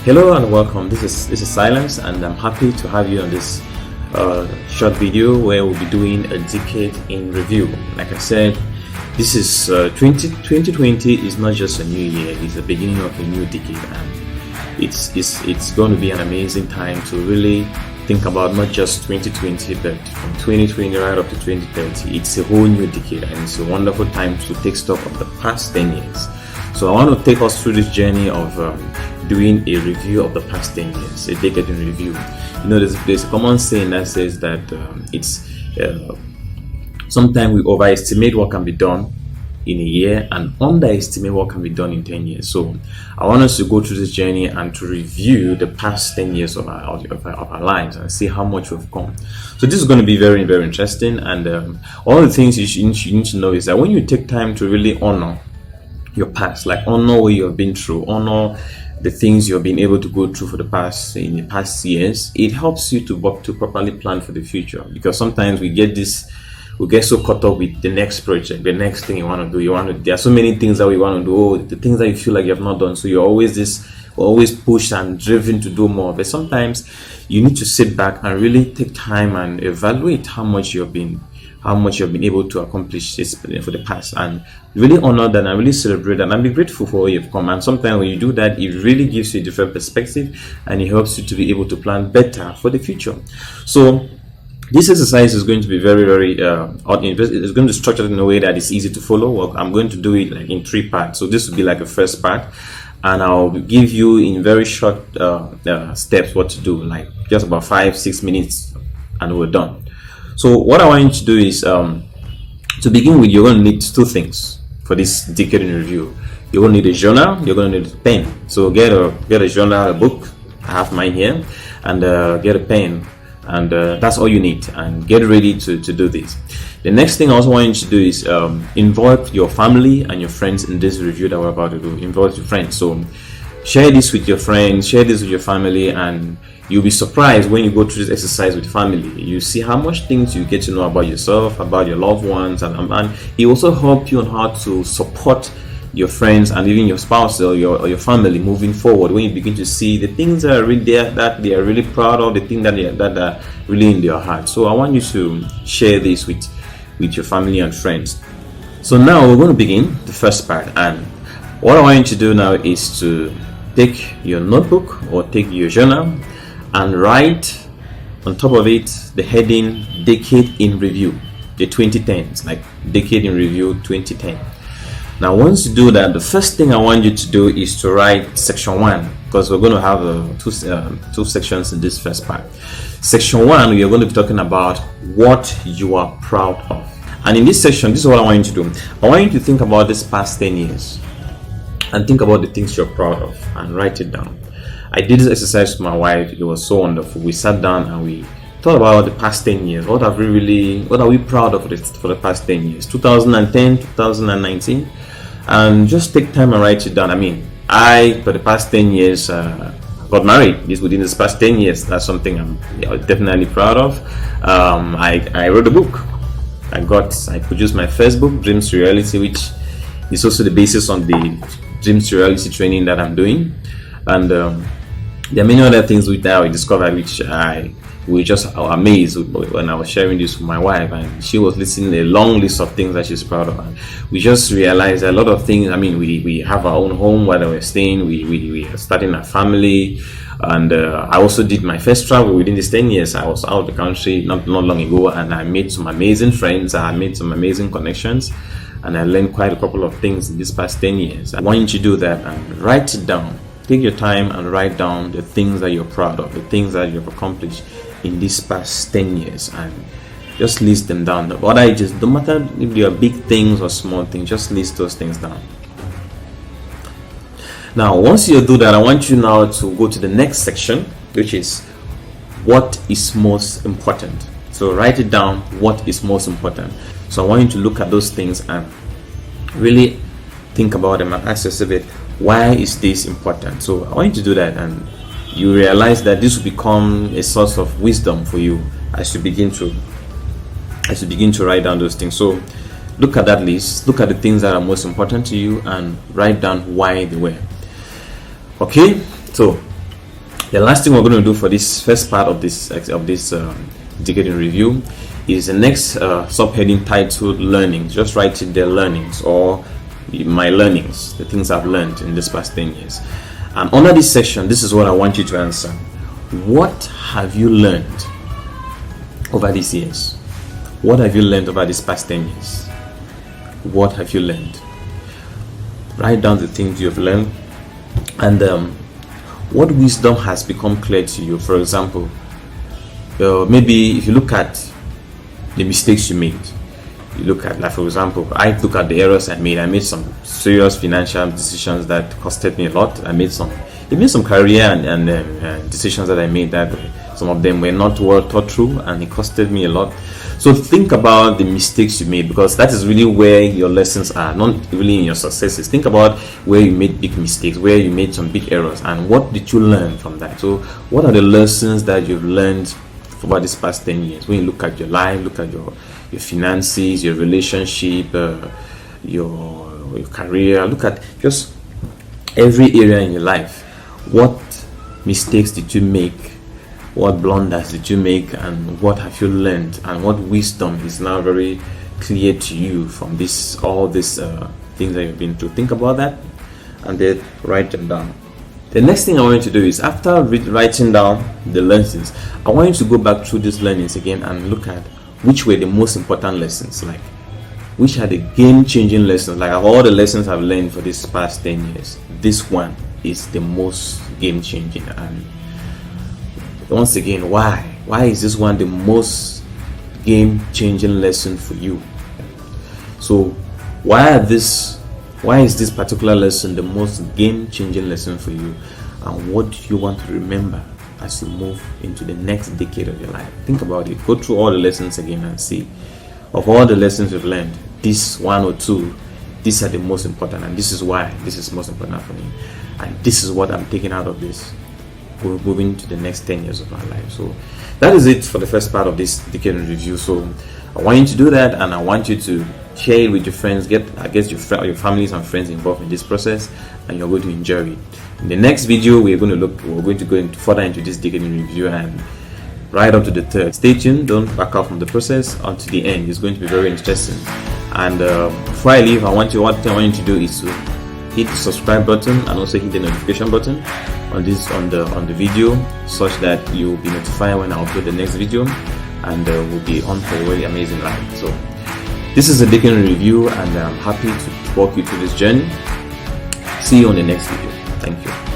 Hello and welcome. This is Silence, and I'm happy to have you on this short video where we'll be doing a decade in review. Like I said, this is 2020 is not just a new year; it's the beginning of a new decade, and it's going to be an amazing time to really think about not just 2020, but from 2020 right up to 2030. It's a whole new decade, and it's a wonderful time to take stock of the past 10 years. So I want to take us through this journey of doing a review of the past 10 years, a decade in review. You know, there's a common saying that says that sometimes we overestimate what can be done in a year and underestimate what can be done in 10 years. So I want us to go through this journey and to review the past 10 years of our lives and see how much we've come. So this is going to be very, very interesting. And all the things you need to know is that when you take time to really honor your past, like honor what you have been through, honor the things you've been able to go through for the past years, it helps you to properly plan for the future. Because sometimes we get so caught up with the next project, the next thing you want to do. There are so many things that we want to do, the things that you feel like you have not done. So you're always pushed and driven to do more. But sometimes you need to sit back and really take time and evaluate how much you've been able to accomplish this for the past, and really honor that and really celebrate that and be grateful for where you've come. And sometimes when you do that, it really gives you a different perspective and it helps you to be able to plan better for the future. So this exercise is going to be very, very it's going to be structured in a way that is easy to follow. Well, I'm going to do it like in 3 parts. So this will be like a first part, and I'll give you in very short steps what to do, like just about 5-6 minutes, and we're done. So what I want you to do is, to begin with, you're going to need 2 things for this decade in review. You're going to need a journal, you're going to need a pen. So get a journal, a book. I have mine here, and get a pen, and that's all you need. And get ready to do this. The next thing I also want you to do is involve your family and your friends in this review that we're about to do. Involve your friends. So share this with your friends, share this with your family, and you'll be surprised when you go through this exercise with family. You see how much things you get to know about yourself, about your loved ones, and it also helps you on how to support your friends and even your spouse or your family moving forward. When you begin to see the things that are really there, that they are really proud of, the things that are really in their heart. So I want you to share this with your family and friends. So now we're going to begin the first part, and what I want you to do now is to take your notebook or take your journal and write on top of it the heading Decade in Review, the 2010s, like Decade in Review 2010. Now once you do that, the first thing I want you to do is to write section 1, because we're going to have two sections in this first part. Section 1, we are going to be talking about what you are proud of. And in this section, this is what I want you to do. I want you to think about this past 10 years and think about the things you're proud of and write it down. I did this exercise with my wife. It was so wonderful. We sat down and we thought about the past 10 years. What are we proud of for the past 10 years? 2010, 2019. And just take time and write it down. I mean, for the past 10 years, got married. Within this past 10 years, that's something I'm definitely proud of. I wrote a book. I produced my first book, Dreams to Reality, which is also the basis on the Dreams to Reality training that I'm doing. And there are many other things which I discovered, which we just are amazed when I was sharing this with my wife, and she was listing a long list of things that she's proud of. And we just realized a lot of things. I mean, we have our own home where we're staying. We are starting a family, and I also did my first travel within these 10 years. I was out of the country not long ago, and I made some amazing friends. I made some amazing connections, and I learned quite a couple of things in these past 10 years. I want you to do that and write it down. Take your time and write down the things that you're proud of, the things that you've accomplished in these past 10 years, and just list them down. No matter if they are big things or small things, just list those things down. Now, once you do that, I want you now to go to the next section, which is what is most important. So write it down, what is most important. So I want you to look at those things and really think about them and ask yourself, why is this important? So I want you to do that, and you realize that this will become a source of wisdom for you as you begin to write down those things. So look at that list, look at the things that are most important to you, and write down why they were. Okay, so The last thing we're going to do for this first part of this decade in review is the next subheading titled learnings. Just write it there, learnings, or my learnings, the things I've learned in this past 10 years. And under this section, this is what I want you to answer. What have you learned over these years? What have you learned over these past 10 years? What have you learned? Write down the things you have learned, and what wisdom has become clear to you. For example, maybe if you look at the mistakes you made, you look at, like for example, I look at the errors I made some serious financial decisions that costed me a lot. I made some career and decisions that I made that some of them were not well thought through, and it costed me a lot. So think about the mistakes you made, because that is really where your lessons are, not really in your successes. Think about where you made big mistakes, where you made some big errors, and what did you learn from that. So what are the lessons that you've learned over this past 10 years? When you look at your life, look at your finances, your relationship, your career, look at just every area in your life. What mistakes did you make? What blunders did you make, and what have you learned, and what wisdom is now very clear to you from all these things that you've been through? Think about that and then write them down. The next thing I want you to do is, after writing down the lessons, I want you to go back through these learnings again and look at which were the most important lessons, like which are the game-changing lessons. Like, of all the lessons I've learned for this past 10 years, this one is the most game-changing. And once again, why is this one the most game-changing lesson for you? So why is this particular lesson the most game-changing lesson for you, and what do you want to remember as you move into the next decade of your life? Think about it. Go through all the lessons again and see, of all the lessons you've learned, this one or two, these are the most important, and this is why this is most important for me, and this is what I'm taking out of this. We're moving to the next 10 years of our life. So that is it for the first part of this decade in review. So I want you to do that, and I want you to share it with your friends. Get your families and friends involved in this process, and you're going to enjoy it. In the next video, we're going to go further into this decade in review and right up to the third. Stay tuned. Don't back out from the process until the end. It's going to be very interesting. And before I leave, what I want you to do is to hit the subscribe button and also hit the notification button on the video, such that you will be notified when I upload the next video, and will be on for a very amazing life. So this is a decade in review, and I'm happy to walk you through this journey. See you on the next video. Thank you.